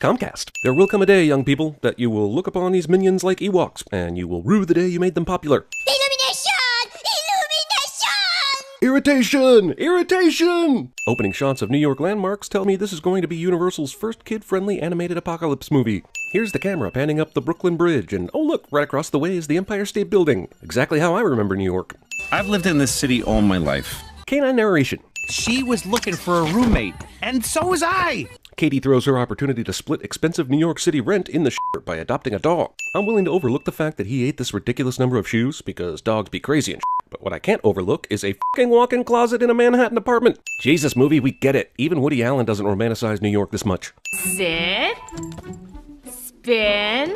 Comcast. There will come a day, young people, that you will look upon these minions like Ewoks, and you will rue the day you made them popular. Irritation! Irritation! Opening shots of New York landmarks tell me this is going to be Universal's first kid-friendly animated apocalypse movie. Here's the camera panning up the Brooklyn Bridge, and oh look, right across the way is the Empire State Building. Exactly how I remember New York. I've lived in this city all my life. Canine narration. She was looking for a roommate, and so was I! Katie throws her opportunity to split expensive New York City rent in the shitter by adopting a dog. I'm willing to overlook the fact that he ate this ridiculous number of shoes, because dogs be crazy and shit. But what I can't overlook is a fucking walk-in closet in a Manhattan apartment. Jesus, movie, we get it. Even Woody Allen doesn't romanticize New York this much. Sit. Spin.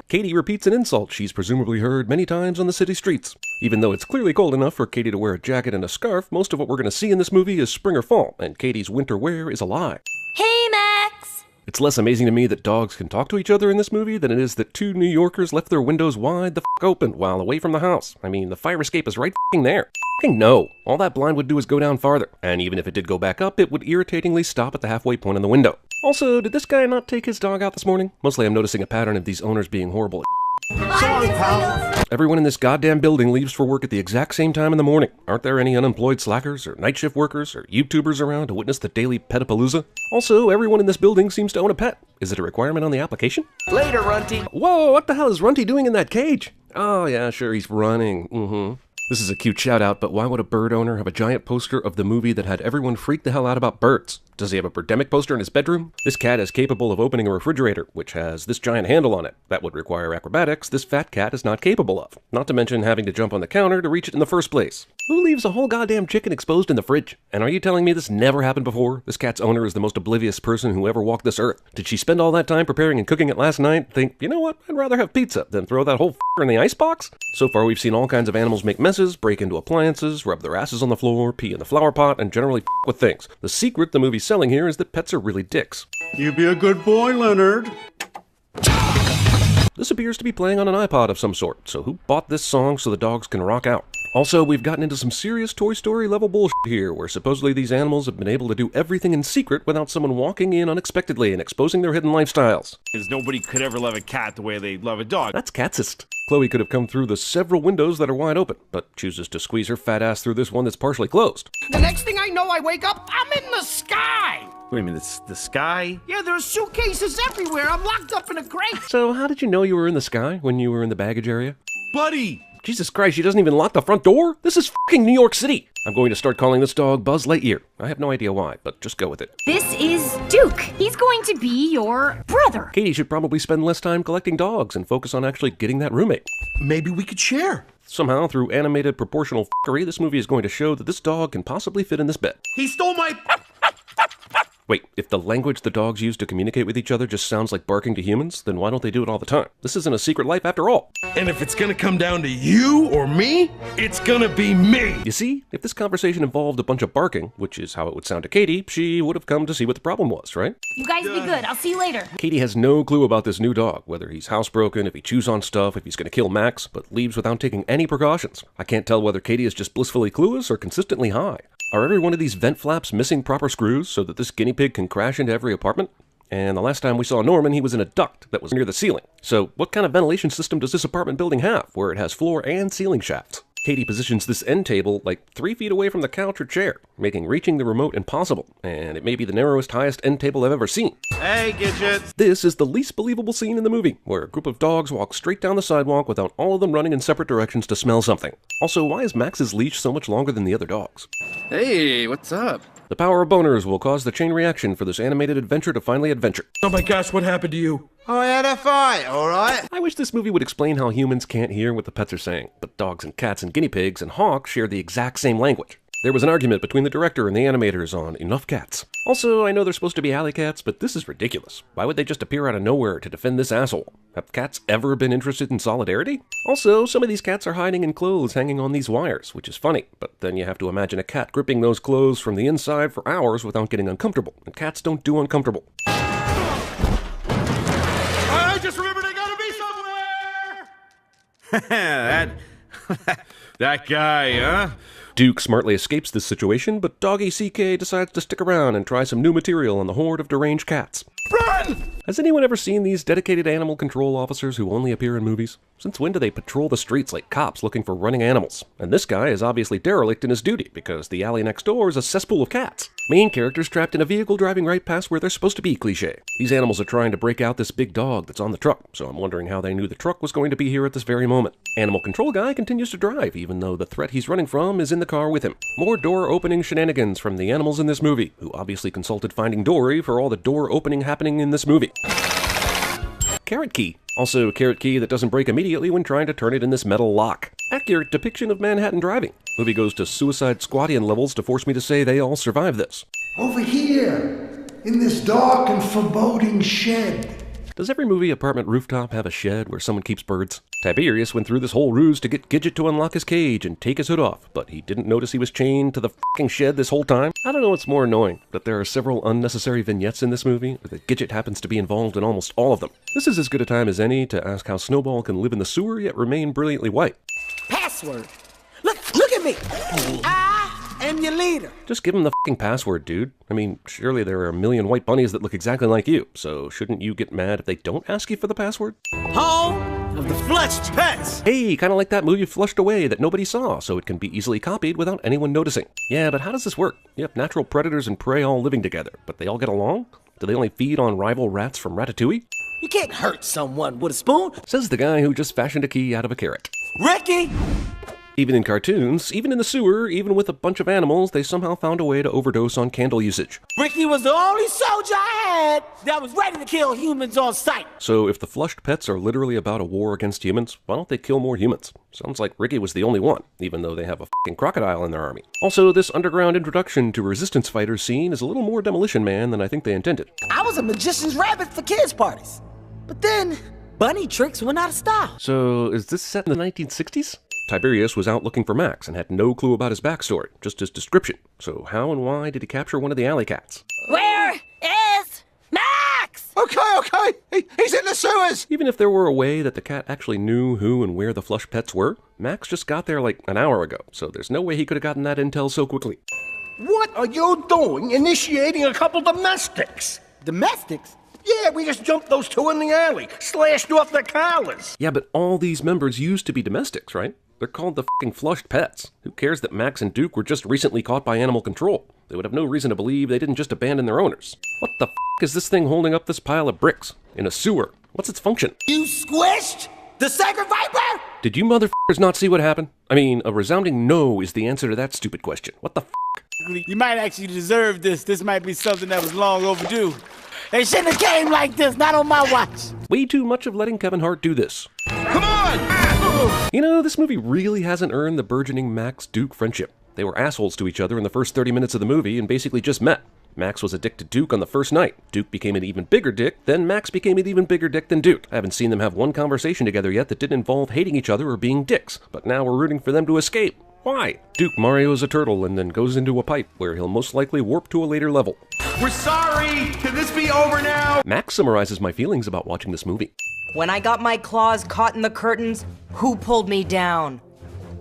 Katie repeats an insult she's presumably heard many times on the city streets. Even though it's clearly cold enough for Katie to wear a jacket and a scarf, most of what we're going to see in this movie is spring or fall, and Katie's winter wear is a lie. Hey, Max. It's less amazing to me that dogs can talk to each other in this movie than it is that two New Yorkers left their windows wide the f*** open while away from the house. I mean, the fire escape is right f***ing there. F***ing no. All that blind would do is go down farther, and even if it did go back up, it would irritatingly stop at the halfway point on the window. Also, did this guy not take his dog out this morning? Mostly I'm noticing a pattern of these owners being horrible. Sorry, pal. Everyone in this goddamn building leaves for work at the exact same time in the morning. Aren't there any unemployed slackers or night shift workers or YouTubers around to witness the daily petapalooza? Also, everyone in this building seems to own a pet. Is it a requirement on the application? Later, Runty. Whoa, what the hell is Runty doing in that cage? Oh yeah, sure, he's running. This is a cute shout out, but why would a bird owner have a giant poster of the movie that had everyone freak the hell out about birds? Does he have a birdemic poster in his bedroom? This cat is capable of opening a refrigerator, which has this giant handle on it. That would require acrobatics this fat cat is not capable of. Not to mention having to jump on the counter to reach it in the first place. Who leaves a whole goddamn chicken exposed in the fridge? And are you telling me this never happened before? This cat's owner is the most oblivious person who ever walked this earth. Did she spend all that time preparing and cooking it last night? Think, you know what, I'd rather have pizza than throw that whole f***er in the icebox? So far we've seen all kinds of animals make messes, break into appliances, rub their asses on the floor, pee in the flower pot, and generally f*** with things. The secret the movie's selling here is that pets are really dicks. You be a good boy, Leonard. This appears to be playing on an iPod of some sort, so who bought this song so the dogs can rock out? Also, we've gotten into some serious Toy Story level bullshit here, where supposedly these animals have been able to do everything in secret without someone walking in unexpectedly and exposing their hidden lifestyles. Because nobody could ever love a cat the way they love a dog. That's catsist. Chloe could have come through the several windows that are wide open, but chooses to squeeze her fat ass through this one that's partially closed. The next thing I know, I wake up, I'm in the sky. Wait a minute, the sky? Yeah, there are suitcases everywhere. I'm locked up in a crate. So how did you know you were in the sky when you were in the baggage area? Buddy! Jesus Christ, she doesn't even lock the front door? This is fucking New York City! I'm going to start calling this dog Buzz Lightyear. I have no idea why, but just go with it. This is Duke. He's going to be your brother. Katie should probably spend less time collecting dogs and focus on actually getting that roommate. Maybe we could share. Somehow, through animated proportional f***ery, this movie is going to show that this dog can possibly fit in this bed. He stole my... Wait, if the language the dogs use to communicate with each other just sounds like barking to humans, then why don't they do it all the time? This isn't a secret life after all. And if it's gonna come down to you or me, it's gonna be me. You see, if this conversation involved a bunch of barking, which is how it would sound to Katie, she would have come to see what the problem was, right? You guys be good. I'll see you later. Katie has no clue about this new dog, whether he's housebroken, if he chews on stuff, if he's gonna kill Max, but leaves without taking any precautions. I can't tell whether Katie is just blissfully clueless or consistently high. Are every one of these vent flaps missing proper screws so that this guinea pig can crash into every apartment? And the last time we saw Norman, he was in a duct that was near the ceiling. So what kind of ventilation system does this apartment building have, where it has floor and ceiling shafts? Katie positions this end table like 3 feet away from the couch or chair, making reaching the remote impossible, and it may be the narrowest, highest end table I've ever seen. Hey, Gidget! This is the least believable scene in the movie, where a group of dogs walk straight down the sidewalk without all of them running in separate directions to smell something. Also, why is Max's leash so much longer than the other dogs? Hey, what's up? The power of boners will cause the chain reaction for this animated adventure to finally adventure. Oh my gosh, what happened to you? I had a fight, alright? I wish this movie would explain how humans can't hear what the pets are saying, but dogs and cats and guinea pigs and hawks share the exact same language. There was an argument between the director and the animators on enough cats. Also, I know they're supposed to be alley cats, but this is ridiculous. Why would they just appear out of nowhere to defend this asshole? Have cats ever been interested in solidarity? Also, some of these cats are hiding in clothes hanging on these wires, which is funny, but then you have to imagine a cat gripping those clothes from the inside for hours without getting uncomfortable, and cats don't do uncomfortable. I just remembered I gotta be somewhere! that guy, huh? Duke smartly escapes this situation, but Doggy CK decides to stick around and try some new material on the horde of deranged cats. Run! Has anyone ever seen these dedicated animal control officers who only appear in movies? Since when do they patrol the streets like cops looking for running animals? And this guy is obviously derelict in his duty because the alley next door is a cesspool of cats. Main characters trapped in a vehicle driving right past where they're supposed to be, cliché. These animals are trying to break out this big dog that's on the truck, so I'm wondering how they knew the truck was going to be here at this very moment. Animal control guy continues to drive, even though the threat he's running from is in the car with him. More door-opening shenanigans from the animals in this movie, who obviously consulted Finding Dory for all the door-opening happening in this movie. Carrot key. Also a carrot key that doesn't break immediately when trying to turn it in this metal lock. Accurate depiction of Manhattan driving. Movie goes to Suicide Squadian levels to force me to say they all survive this. Over here, in this dark and foreboding shed. Does every movie apartment rooftop have a shed where someone keeps birds? Tiberius went through this whole ruse to get Gidget to unlock his cage and take his hood off, but he didn't notice he was chained to the fucking shed this whole time. I don't know what's more annoying, that there are several unnecessary vignettes in this movie, or that Gidget happens to be involved in almost all of them. This is as good a time as any to ask how Snowball can live in the sewer yet remain brilliantly white. Password. Look at me. I am your leader. Just give him the fucking password, dude. I mean, surely there are a million white bunnies that look exactly like you, so shouldn't you get mad if they don't ask you for the password? Home of the Flushed Pets. Hey, kinda like that movie Flushed Away that nobody saw, so it can be easily copied without anyone noticing. Yeah, but how does this work? You have natural predators and prey all living together, but they all get along? Do they only feed on rival rats from Ratatouille? You can't hurt someone with a spoon. Says the guy who just fashioned a key out of a carrot. Ricky! Even in cartoons, even in the sewer, even with a bunch of animals, they somehow found a way to overdose on candle usage. Ricky was the only soldier I had that was ready to kill humans on sight. So if the flushed pets are literally about a war against humans, why don't they kill more humans? Sounds like Ricky was the only one, even though they have a fucking crocodile in their army. Also, this underground introduction to resistance fighters scene is a little more Demolition Man than I think they intended. I was a magician's rabbit for kids' parties. But then, bunny tricks went out of style. So is this set in the 1960s? Tiberius was out looking for Max and had no clue about his backstory, just his description. So how and why did he capture one of the alley cats? Where is Max? Okay. He's in the sewers. Even if there were a way that the cat actually knew who and where the flush pets were, Max just got there like an hour ago, so there's no way he could have gotten that intel so quickly. What are you doing initiating a couple domestics? Domestics? Yeah, we just jumped those two in the alley, slashed off their collars. Yeah, but all these members used to be domestics, right? They're called the fucking flushed pets. Who cares that Max and Duke were just recently caught by animal control? They would have no reason to believe they didn't just abandon their owners. What the is this thing holding up this pile of bricks? In a sewer? What's its function? You squished the Sacred Viper? Did you motherfuckers not see what happened? I mean, a resounding no is the answer to that stupid question. What the You might actually deserve this. This might be something that was long overdue. They shouldn't have came like this, not on my watch. Way too much of letting Kevin Hart do this. Come on! You know, this movie really hasn't earned the burgeoning Max-Duke friendship. They were assholes to each other in the first 30 minutes of the movie and basically just met. Max was a dick to Duke on the first night. Duke became an even bigger dick, then Max became an even bigger dick than Duke. I haven't seen them have one conversation together yet that didn't involve hating each other or being dicks, but now we're rooting for them to escape. Why? Duke Mario's a turtle and then goes into a pipe where he'll most likely warp to a later level. We're sorry! Can this be over now? Max summarizes my feelings about watching this movie. When I got my claws caught in the curtains, who pulled me down?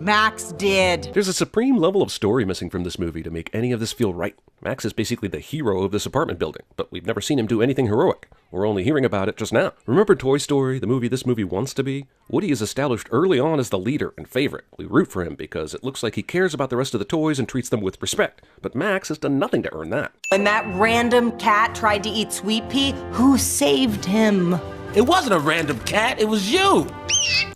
Max did. There's a supreme level of story missing from this movie to make any of this feel right. Max is basically the hero of this apartment building, but we've never seen him do anything heroic. We're only hearing about it just now. Remember Toy Story, the movie this movie wants to be? Woody is established early on as the leader and favorite. We root for him because it looks like he cares about the rest of the toys and treats them with respect. But Max has done nothing to earn that. When that random cat tried to eat Sweet Pea, who saved him? It wasn't a random cat, it was you.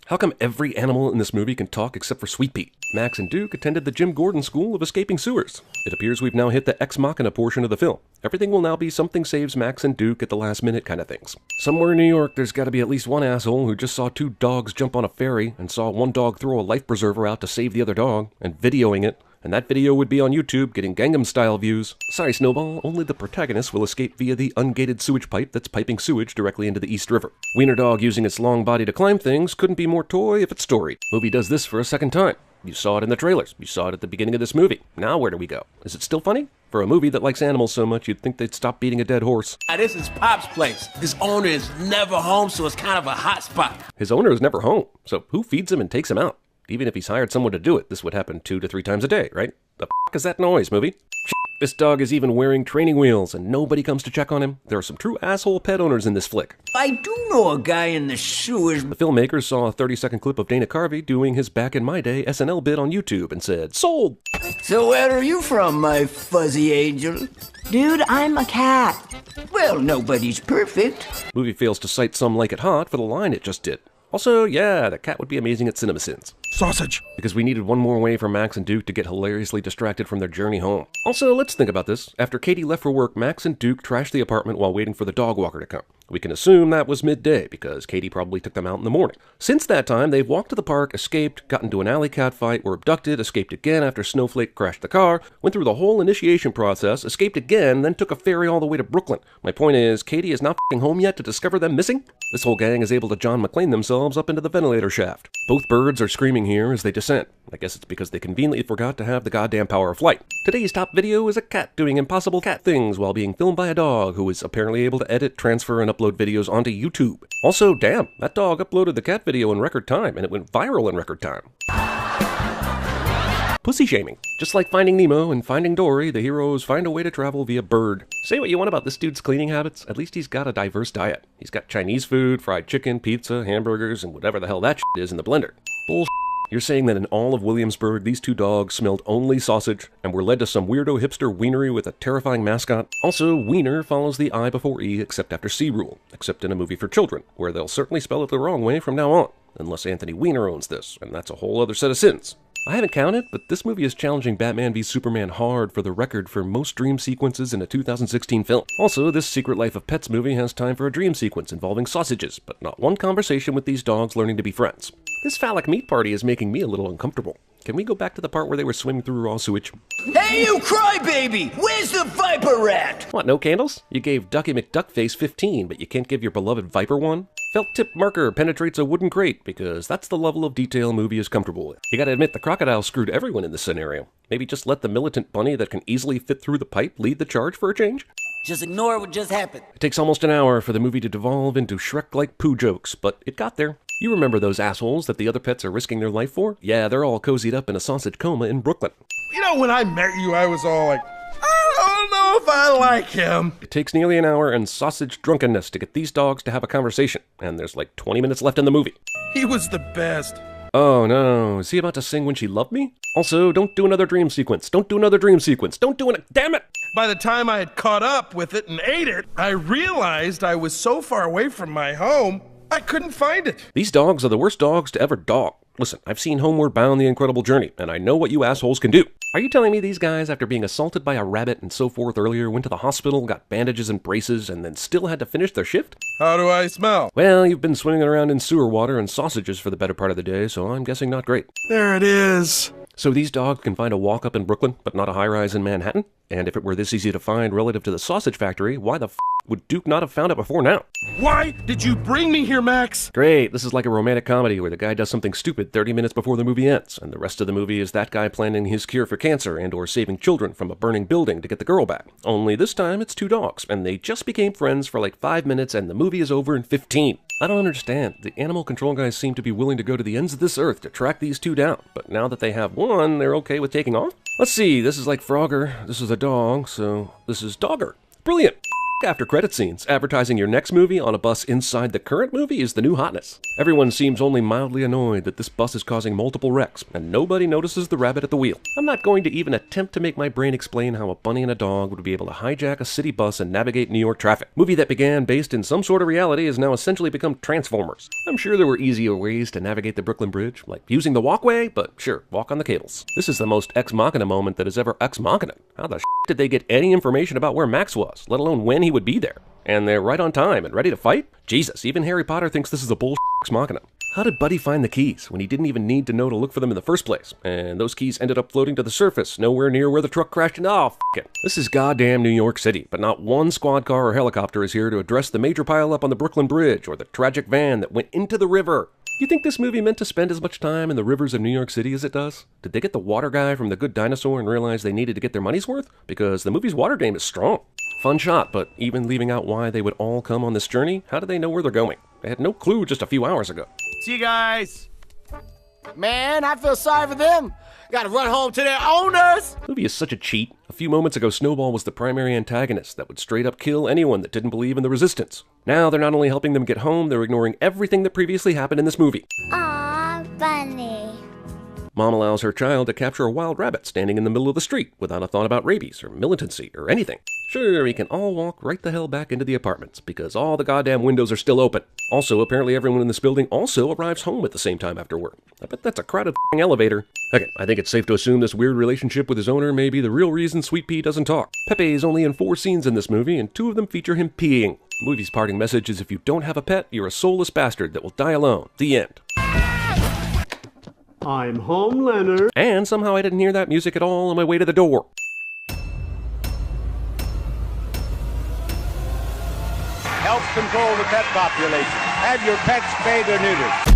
How come every animal in this movie can talk except for Sweet Pea? Max and Duke attended the Jim Gordon School of Escaping Sewers. It appears we've now hit the Ex Machina portion of the film. Everything will now be something saves Max and Duke at the last minute kind of things. Somewhere in New York, there's gotta be at least one asshole who just saw two dogs jump on a ferry and saw one dog throw a life preserver out to save the other dog, and videoing it. And that video would be on YouTube, getting Gangnam-style views. Sorry, Snowball, only the protagonist will escape via the ungated sewage pipe that's piping sewage directly into the East River. Wiener Dog using its long body to climb things couldn't be more toy if it's storied. Movie does this for a second time. You saw it in the trailers. You saw it at the beginning of this movie. Now where do we go? Is it still funny? For a movie that likes animals so much, you'd think they'd stop beating a dead horse. This is Pop's place. His owner is never home, so it's kind of a hot spot. His owner is never home, so who feeds him and takes him out? Even if he's hired someone to do it, this would happen 2 to 3 times a day, right? The f*** is that noise, movie? Shit. This dog is even wearing training wheels, and nobody comes to check on him. There are some true asshole pet owners in this flick. I do know a guy in the sewers. The filmmakers saw a 30-second clip of Dana Carvey doing his Back in My Day SNL bit on YouTube and said, "Sold!" So where are you from, my fuzzy angel? Dude, I'm a cat. Well, nobody's perfect. Movie fails to cite Some Like It Hot for the line it just did. Also, yeah, the cat would be amazing at CinemaSins. Sausage. Because we needed one more way for Max and Duke to get hilariously distracted from their journey home. Also, let's think about this. After Katie left for work, Max and Duke trashed the apartment while waiting for the dog walker to come. We can assume that was midday, because Katie probably took them out in the morning. Since that time, they've walked to the park, escaped, got into an alley cat fight, were abducted, escaped again after Snowflake crashed the car, went through the whole initiation process, escaped again, then took a ferry all the way to Brooklyn. My point is, Katie is not f***ing home yet to discover them missing? This whole gang is able to John McClane themselves up into the ventilator shaft. Both birds are screaming here as they descend. I guess it's because they conveniently forgot to have the goddamn power of flight. Today's top video is a cat doing impossible cat things while being filmed by a dog who is apparently able to edit, transfer, and upload videos onto YouTube. Also, damn, that dog uploaded the cat video in record time, and it went viral in record time. Pussy shaming. Just like Finding Nemo and Finding Dory, the heroes find a way to travel via bird. Say what you want about this dude's cleaning habits, at least he's got a diverse diet. He's got Chinese food, fried chicken, pizza, hamburgers, and whatever the hell that shit is in the blender. Bullshit. You're saying that in all of Williamsburg, these two dogs smelled only sausage and were led to some weirdo hipster wienery with a terrifying mascot? Also, wiener follows the I before E except after C rule, except in a movie for children, where they'll certainly spell it the wrong way from now on, unless Anthony Weiner owns this, and that's a whole other set of sins. I haven't counted, but this movie is challenging Batman v Superman hard for the record for most dream sequences in a 2016 film. Also, this Secret Life of Pets movie has time for a dream sequence involving sausages, but not one conversation with these dogs learning to be friends. This phallic meat party is making me a little uncomfortable. Can we go back to the part where they were swimming through raw sewage? Hey, you crybaby! Where's the Viper rat? What, no candles? You gave Ducky McDuckface 15, but you can't give your beloved Viper one? Felt tip marker penetrates a wooden crate, because that's the level of detail movie is comfortable with. You gotta admit, the crocodile screwed everyone in this scenario. Maybe just let the militant bunny that can easily fit through the pipe lead the charge for a change? Just ignore what just happened. It takes almost an hour for the movie to devolve into Shrek-like poo jokes, but it got there. You remember those assholes that the other pets are risking their life for? Yeah, they're all cozied up in a sausage coma in Brooklyn. You know, when I met you, I was all like, I don't know if I like him. It takes nearly an hour and sausage drunkenness to get these dogs to have a conversation, and there's like 20 minutes left in the movie. He was the best. Oh no, is he about to sing When She Loved Me? Also, don't do another dream sequence. Don't do another dream sequence. Don't do it. Damn it! By the time I had caught up with it and ate it, I realized I was so far away from my home, I couldn't find it. These dogs are the worst dogs to ever dog. Listen, I've seen Homeward Bound: The Incredible Journey, and I know what you assholes can do. Are you telling me these guys, after being assaulted by a rabbit and so forth earlier, went to the hospital, got bandages and braces, and then still had to finish their shift? How do I smell? Well, you've been swimming around in sewer water and sausages for the better part of the day, so I'm guessing not great. There it is. So these dogs can find a walk up in Brooklyn, but not a high-rise in Manhattan? And if it were this easy to find relative to the sausage factory, why the f*** would Duke not have found it before now? Why did you bring me here, Max? Great, this is like a romantic comedy where the guy does something stupid 30 minutes before the movie ends, and the rest of the movie is that guy planning his cure for cancer and or saving children from a burning building to get the girl back. Only this time it's two dogs, and they just became friends for like 5 minutes and the movie is over in 15. I don't understand. The animal control guys seem to be willing to go to the ends of this earth to track these two down, but now that they have one, they're okay with taking off? Let's see, this is like Frogger, this is a dog, so this is Dogger. Brilliant! After credit scenes, advertising your next movie on a bus inside the current movie is the new hotness. Everyone seems only mildly annoyed that this bus is causing multiple wrecks, and nobody notices the rabbit at the wheel. I'm not going to even attempt to make my brain explain how a bunny and a dog would be able to hijack a city bus and navigate New York traffic. Movie that began based in some sort of reality has now essentially become Transformers. I'm sure there were easier ways to navigate the Brooklyn Bridge, like using the walkway, but sure, walk on the cables. This is the most Ex Machina moment that is ever Ex Machina. How the did they get any information about where Max was, let alone when he would be there? And they're right on time and ready to fight? Jesus, even Harry Potter thinks this is a bullshit Ex Machina. How did Buddy find the keys when he didn't even need to know to look for them in the first place? And those keys ended up floating to the surface, nowhere near where the truck crashed into. Oh, f*** it. This is goddamn New York City, but not one squad car or helicopter is here to address the major pileup on the Brooklyn Bridge or the tragic van that went into the river. You think this movie meant to spend as much time in the rivers of New York City as it does? Did they get the water guy from The Good Dinosaur and realize they needed to get their money's worth? Because the movie's water game is strong. Fun shot, but even leaving out why they would all come on this journey, how do they know where they're going? They had no clue just a few hours ago. See you guys. Man, I feel sorry for them. Gotta run home to their owners. The movie is such a cheat. A few moments ago, Snowball was the primary antagonist that would straight up kill anyone that didn't believe in the Resistance. Now they're not only helping them get home, they're ignoring everything that previously happened in this movie. Aw, Bunny. Mom allows her child to capture a wild rabbit standing in the middle of the street without a thought about rabies or militancy or anything. Sure, we can all walk right the hell back into the apartments because all the goddamn windows are still open. Also, apparently everyone in this building also arrives home at the same time after work. I bet that's a crowded f***ing elevator. Okay, I think it's safe to assume this weird relationship with his owner may be the real reason Sweet Pea doesn't talk. Pepe is only in 4 scenes in this movie, and 2 of them feature him peeing. The movie's parting message is if you don't have a pet, you're a soulless bastard that will die alone. The end. I'm home, Leonard. And somehow I didn't hear that music at all on my way to the door. Help control the pet population. Have your pets spayed or neutered.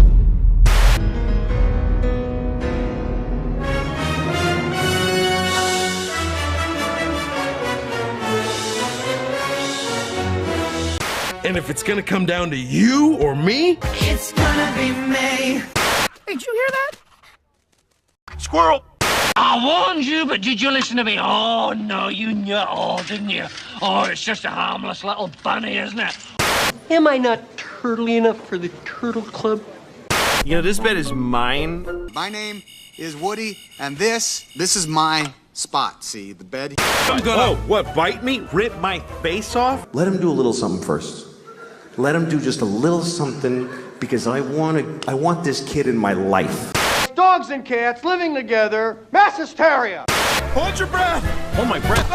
And if it's gonna come down to you or me, it's gonna be me. Hey, did you hear that? Squirrel! I warned you, but did you listen to me? Oh, no, you knew it all, didn't you? Oh, it's just a harmless little bunny, isn't it? Am I not turtly enough for the Turtle Club? You know, this bed is mine. My name is Woody, and this is my spot. See, the bed. I'm gonna... Oh, what, bite me? Rip my face off? Let him do a little something first. Let him do just a little something, because I want this kid in my life. Dogs and cats living together, mass hysteria. Hold your breath. Hold my breath.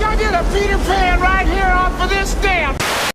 Y'all get a Peter Pan right here off of this damn